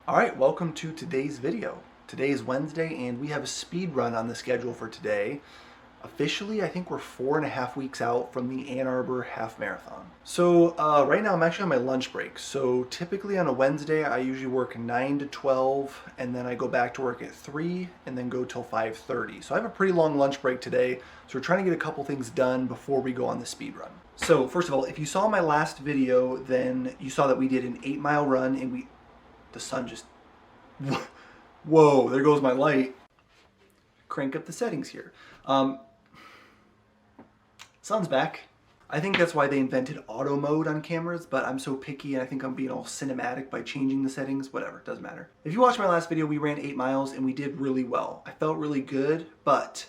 Alright, welcome to today's video. Today is Wednesday and we have a speed run on the schedule for today. Officially, I think we're 4.5 weeks out from the Ann Arbor Half Marathon. So right now I'm actually on my lunch break. So typically on a Wednesday I usually work 9 to 12 and then I go back to work at 3 and then go till 5:30. So I have a pretty long lunch break today. So we're trying to get a couple things done before we go on the speed run. So first of all, if you saw my last video, then you saw that we did an 8-mile run and the sun just, whoa, there goes my light. Crank up the settings here. Sun's back. I think that's why they invented auto mode on cameras, but I'm so picky and I think I'm being all cinematic by changing the settings. Whatever, doesn't matter. If you watched my last video, we ran 8 miles and we did really well. I felt really good, but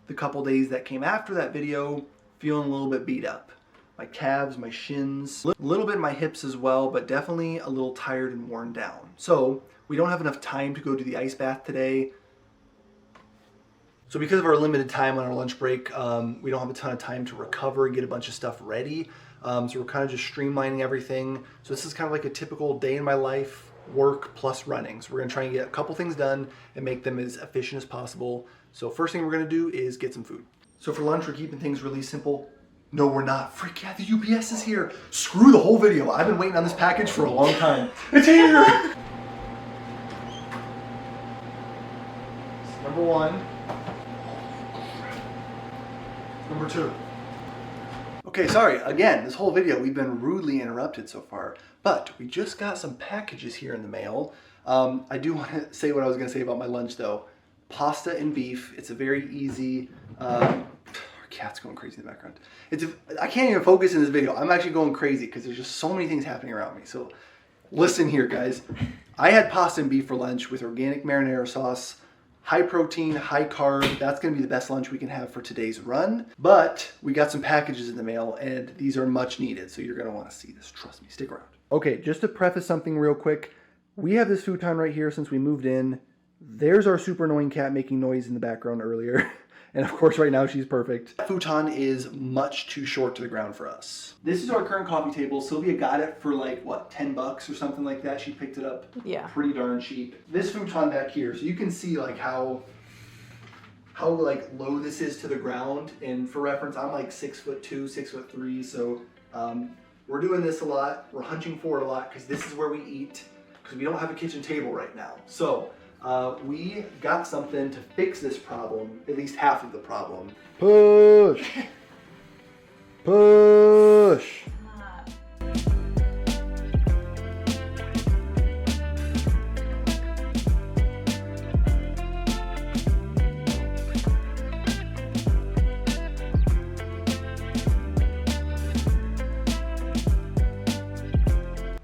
the couple days that came after that video, feeling a little bit beat up. My calves, my shins, a little bit my hips as well, but definitely a little tired and worn down. So we don't have enough time to go to the ice bath today. So because of our limited time on our lunch break, we don't have a ton of time to recover and get a bunch of stuff ready. So we're kind of just streamlining everything. So this is kind of like a typical day in my life, work plus running. So we're gonna try and get a couple things done and make them as efficient as possible. So first thing we're gonna do is get some food. So for lunch, we're keeping things really simple. No, we're not. Freak yeah, the UPS is here. Screw the whole video. I've been waiting on this package for a long time. It's here! Number one. Number two. Okay, sorry, again, this whole video we've been rudely interrupted so far, but we just got some packages here in the mail. I do want to say what I was going to say about my lunch though. Pasta and beef. It's a very easy, our cat's going crazy in the background. I can't even focus in this video. I'm actually going crazy because there's just so many things happening around me. So listen here, guys. I had pasta and beef for lunch with organic marinara sauce. High protein, high carb. That's gonna be the best lunch we can have for today's run. But we got some packages in the mail and these are much needed. So you're gonna wanna see this, trust me, stick around. Okay, just to preface something real quick. We have this futon right here since we moved in. There's our super annoying cat making noise in the background earlier. And of course, right now she's perfect. That futon is much too short to the ground for us. This is our current coffee table. Sylvia got it for like, what, 10 bucks or something like that. She picked it up pretty darn cheap. This futon back here, so you can see like how like low this is to the ground. And for reference, I'm like 6'2", 6'3". So we're doing this a lot. We're hunching forward a lot because this is where we eat because we don't have a kitchen table right now. So we got something to fix this problem, at least half of the problem. Push! Push!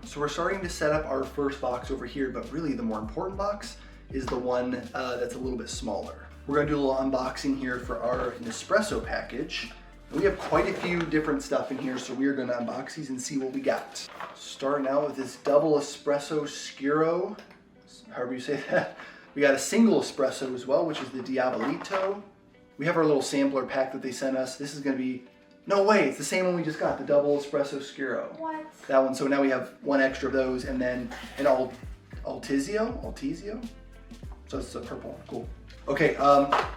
So we're starting to set up our first box over here, but really the more important box is the one that's a little bit smaller. We're gonna do a little unboxing here for our Nespresso package. We have quite a few different stuff in here, so we're gonna unbox these and see what we got. Starting out with this double espresso scuro, however you say that. We got a single espresso as well, which is the Diabolito. We have our little sampler pack that they sent us. This is gonna be, no way, it's the same one we just got, the double espresso scuro. What? That one, so now we have one extra of those and then an Altizio? So it's a purple one, cool. Okay,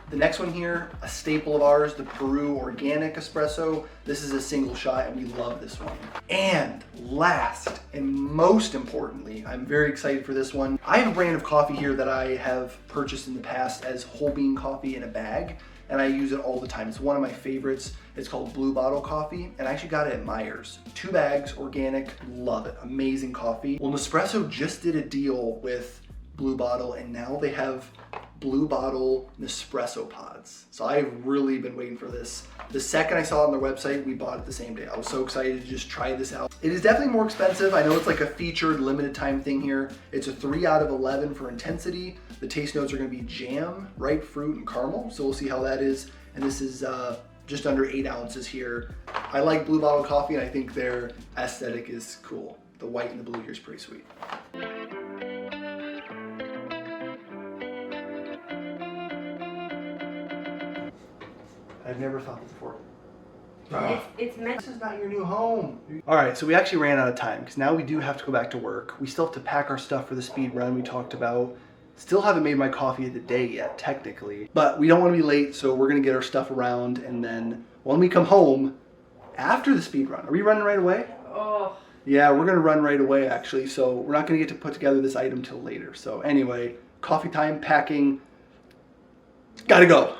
the next one here, a staple of ours, the Peru Organic Espresso. This is a single shot and we love this one. And last and most importantly, I'm very excited for this one. I have a brand of coffee here that I have purchased in the past as whole bean coffee in a bag, and I use it all the time. It's one of my favorites. It's called Blue Bottle Coffee, and I actually got it at Meijer's. 2 bags, organic, love it, amazing coffee. Well, Nespresso just did a deal with Blue Bottle, and now they have Blue Bottle Nespresso pods. So I've really been waiting for this. The second I saw it on their website, we bought it the same day. I was so excited to just try this out. It is definitely more expensive. I know it's like a featured limited time thing here. It's a 3 out of 11 for intensity. The taste notes are gonna be jam, ripe fruit, and caramel. So we'll see how that is. And this is just under 8 ounces here. I like Blue Bottle Coffee and I think their aesthetic is cool. The white and the blue here is pretty sweet. I've never thought this before. It's meant. This is not your new home. All right, so we actually ran out of time because now we do have to go back to work. We still have to pack our stuff for the speed run we talked about. Still haven't made my coffee of the day yet, technically. But we don't want to be late, so we're going to get our stuff around. And then when we come home, after the speed run, are we running right away? Oh. Yeah, we're going to run right away, actually. So we're not going to get to put together this item till later. So anyway, coffee time, packing. Gotta go.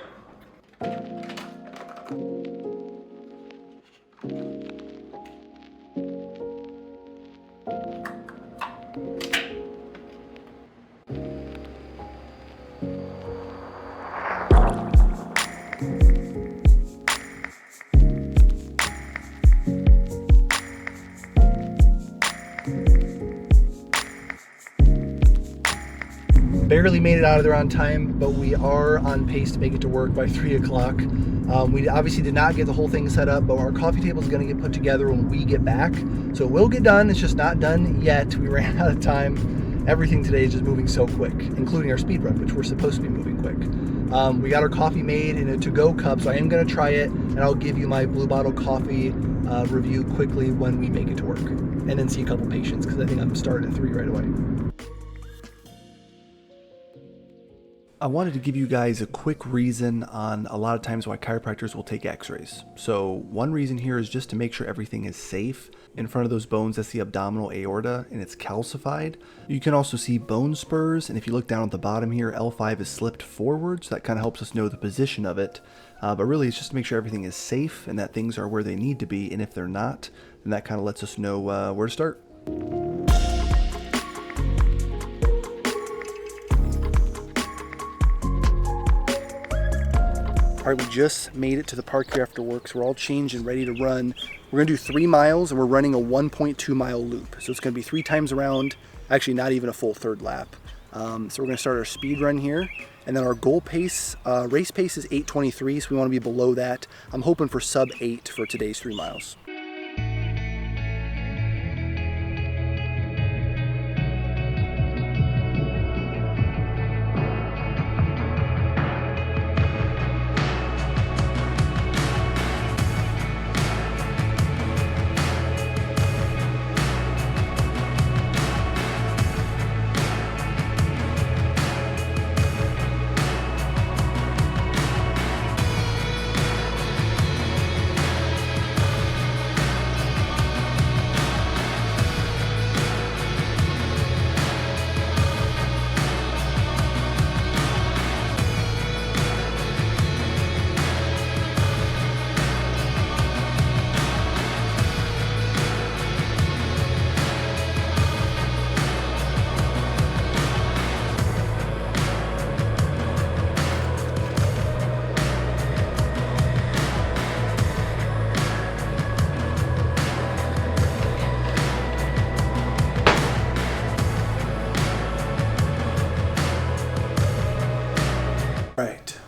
Barely made it out of there on time, but we are on pace to make it to work by 3 o'clock. We obviously did not get the whole thing set up, but our coffee table is going to get put together when we get back. So it will get done, it's just not done yet. We ran out of time. Everything today is just moving so quick, including our speed run, which we're supposed to be moving quick. We got our coffee made in a to-go cup, so I am going to try it, and I'll give you my Blue Bottle coffee review quickly when we make it to work. And then see a couple patients, because I think I'm starting at 3 right away. I wanted to give you guys a quick reason on a lot of times why chiropractors will take x-rays. So one reason here is just to make sure everything is safe. In front of those bones, that's the abdominal aorta, and it's calcified. You can also see bone spurs, and if you look down at the bottom here, L5 is slipped forward, so that kind of helps us know the position of it. But really, it's just to make sure everything is safe and that things are where they need to be, and if they're not, then that kind of lets us know where to start. All right, we just made it to the park here after work, so we're all changed and ready to run. We're gonna do 3 miles, and we're running a 1.2 mile loop. So it's gonna be 3 times around, actually not even a full third lap. So we're gonna start our speed run here, and then our goal pace, race pace is 8:23, so we wanna be below that. I'm hoping for sub 8 for today's 3 miles.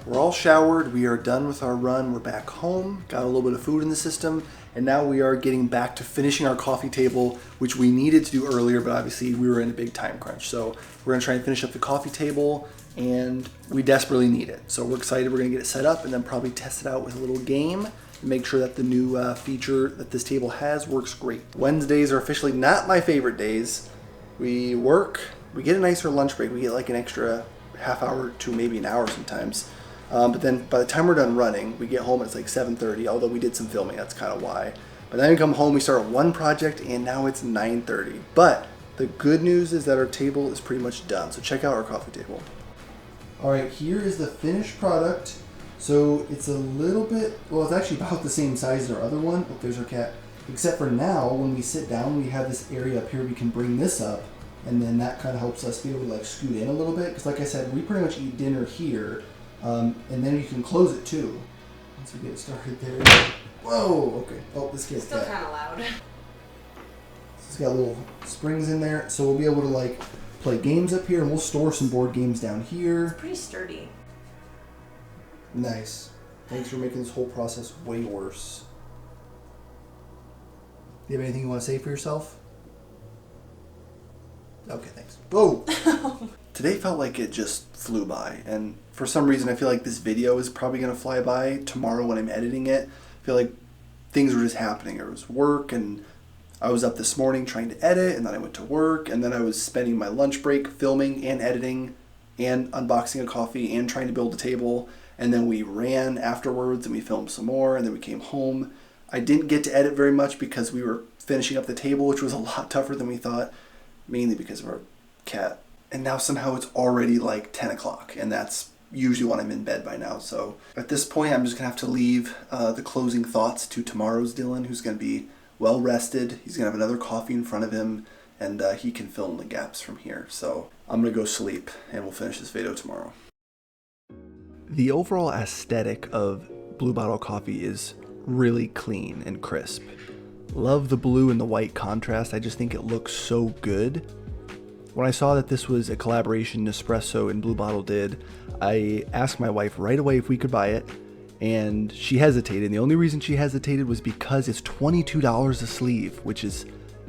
We're all showered, we are done with our run, we're back home, got a little bit of food in the system, and now we are getting back to finishing our coffee table, which we needed to do earlier, but obviously we were in a big time crunch. So we're gonna try and finish up the coffee table, and we desperately need it. So we're excited, we're gonna get it set up and then probably test it out with a little game and make sure that the new feature that this table has works great. Wednesdays are officially not my favorite days. We work, we get a nicer lunch break, we get like an extra half hour to maybe an hour sometimes. But then by the time we're done running, we get home and it's like 7:30, although we did some filming, that's kind of why. But then we come home, we start one project, and now it's 9:30. But the good news is that our table is pretty much done. So check out our coffee table. All right, here is the finished product. So it's a little bit, well, it's actually about the same size as our other one. Oh, there's our cat. Except for now, when we sit down, we have this area up here we can bring this up, and then that kind of helps us be able to like scoot in a little bit. Because like I said, we pretty much eat dinner here. And then you can close it too. Once we get started there. Whoa, okay. Oh, this gets still kind of loud. It's got little springs in there, so we'll be able to like play games up here, and we'll store some board games down here. It's pretty sturdy. Nice. Thanks for making this whole process way worse. Do you have anything you want to say for yourself? Okay, thanks. Whoa! Today felt like it just flew by, and for some reason I feel like this video is probably going to fly by tomorrow when I'm editing it. I feel like things were just happening. There was work, and I was up this morning trying to edit, and then I went to work, and then I was spending my lunch break filming and editing and unboxing a coffee and trying to build a table. And then we ran afterwards and we filmed some more, and then we came home. I didn't get to edit very much because we were finishing up the table, which was a lot tougher than we thought, mainly because of our cat. And now somehow it's already like 10 o'clock, and that's usually when I'm in bed by now. So at this point, I'm just gonna have to leave the closing thoughts to tomorrow's Dylan, who's gonna be well rested. He's gonna have another coffee in front of him, and he can fill in the gaps from here. So I'm gonna go sleep, and we'll finish this video tomorrow. The overall aesthetic of Blue Bottle coffee is really clean and crisp. Love the blue and the white contrast. I just think it looks so good. When I saw that this was a collaboration Nespresso and Blue Bottle did, I asked my wife right away if we could buy it, and she hesitated. And the only reason she hesitated was because it's $22 a sleeve, which is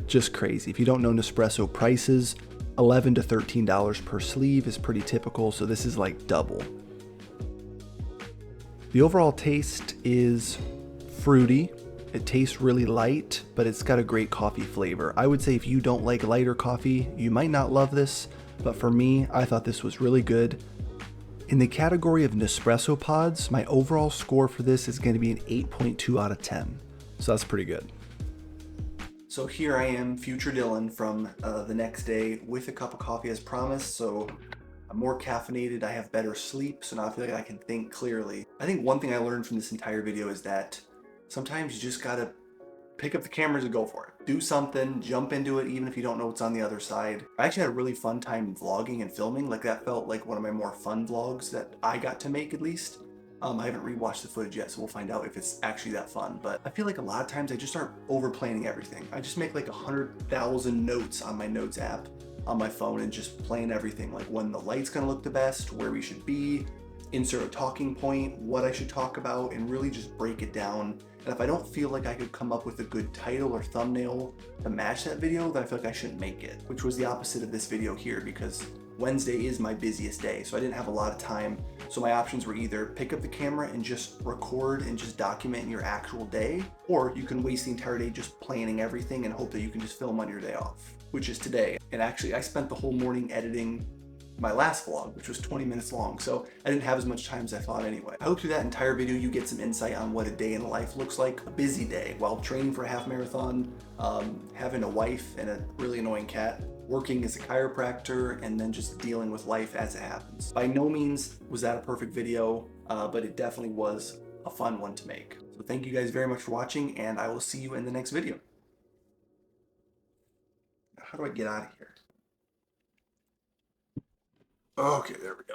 just crazy. If you don't know Nespresso prices, $11 to $13 per sleeve is pretty typical, so this is like double. The overall taste is fruity. It tastes really light, but it's got a great coffee flavor. I would say if you don't like lighter coffee, you might not love this, but for me, I thought this was really good. In the category of Nespresso pods, my overall score for this is going to be an 8.2 out of 10. So that's pretty good. So here I am, future Dylan, from the next day with a cup of coffee as promised. So I'm more caffeinated, I have better sleep, so now I feel like I can think clearly. I think one thing I learned from this entire video is that sometimes you just gotta pick up the cameras and go for it. Do something, jump into it, even if you don't know what's on the other side. I actually had a really fun time vlogging and filming. Like, that felt like one of my more fun vlogs that I got to make, at least. I haven't rewatched the footage yet, so we'll find out if it's actually that fun. But I feel like a lot of times I just start over planning everything. I just make like 100,000 notes on my notes app on my phone and just plan everything, like when the light's gonna look the best, where we should be, insert a talking point, what I should talk about, and really just break it down. And if I don't feel like I could come up with a good title or thumbnail to match that video, then I feel like I shouldn't make it, which was the opposite of this video here, because Wednesday is my busiest day, so I didn't have a lot of time. So my options were either pick up the camera and just record and just document your actual day, or you can waste the entire day just planning everything and hope that you can just film on your day off, which is today. And actually, I spent the whole morning editing my last vlog, which was 20 minutes long, so I didn't have as much time as I thought anyway. I hope through that entire video you get some insight on what a day in the life looks like. A busy day while training for a half marathon, having a wife and a really annoying cat, working as a chiropractor, and then just dealing with life as it happens. By no means was that a perfect video, but it definitely was a fun one to make. So thank you guys very much for watching, and I will see you in the next video. How do I get out of here? Okay, there we go.